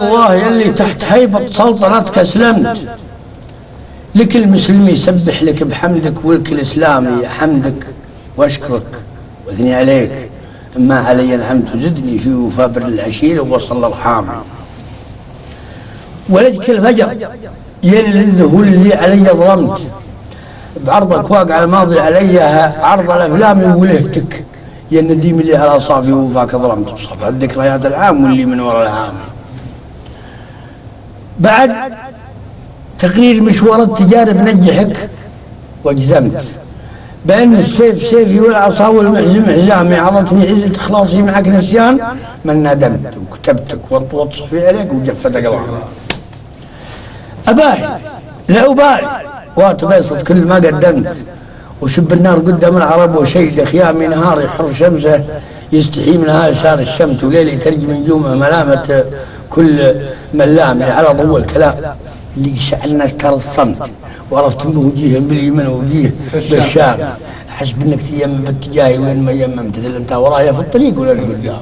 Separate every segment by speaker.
Speaker 1: الله يلي تحت هيبة سلطنتك أسلمت، لكل مسلم يسبح لك بحمدك، والكل إسلامي حمدك وأشكرك وأثني عليك. ما علي نعمت وزدني في وفابر العشيرة ووصل الحامي. ولدك الفجر يلي الذهول اللي علي ظلمت، بعرضك واقع الماضي علي عرض الأفلام ولهتك، يا النديم اللي على صافي وفاك ظلمت بصفحة ذكريات العام واللي من وراء العام. بعد تقرير مشوار التجارب نجحك واجزمت بأن السيف سيفي والعصا والمحزم حزامي، عرضتني عزة إخلاصي معك نسيان من ندمت، وكتبتك وانطوت صفي عليك وجفتك الغرام. أباهي لا أبالي واتبيصت كل ما قدمت، وشب النار قدام العرب وشيد خيامي نهار يحر شمسه يستحي منها يسار الشمس، وليلي يترجم نجومه ملامة كل ملامي على ضوء الكلام اللي شاء الناس ترى الصمت، وعرفت بوجيهم باليمن ووجيه بالشام. احسب انك تيمم باتجاهي وين ما يممت، اذا انت ورايا في الطريق ولا قدام.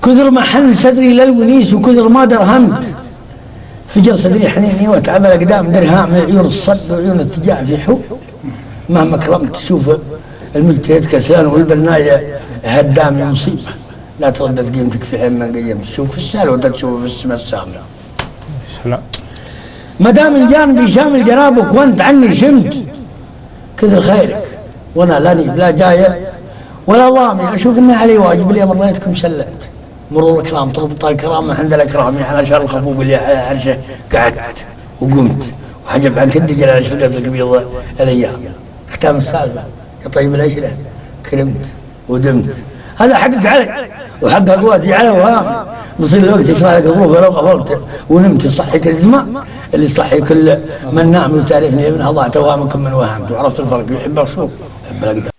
Speaker 1: كثر ما حن صدري للونيس وكثر ما درهمت، فجر صدري حنيني وتعب الاقدام درهام من عيون الصد وعيون الاتجاه في حب. مهما كرمت تشوف المجتهد كسلان والبنايه هدامي مصيبه، لا تردد قيمتك في حين ما قيمت، تشوف في السهل وانت تشوف في السماء السامره.
Speaker 2: سلام.
Speaker 1: ما دام الجانب شامل جنابك وانت عني شمت، كثر خيرك وانا لاني بلا جايه ولا ضامي، اشوف اني علي واجب اللي مريتكم سلمت. مرور الكرام تربط الكرامه عند الاكرام، على شر الخفوق اللي على عرشه قعدت وقمت، وحجب عنك الدجل على شفقه القبيضه الايام. ختام السالفه يا طيب العشره كرمت ودمت، هذا حقك علي وحق اقواتي على وهام. مصير الوقت يشرح لك ظروف لو غفلت ونمت يصحيك الزمان اللي يصحي كل من نام، وتعرفني يا ابن ضاعت اوهامكم من وهمت، وعرفت الفرق يحب الشوق يحب الاقدام.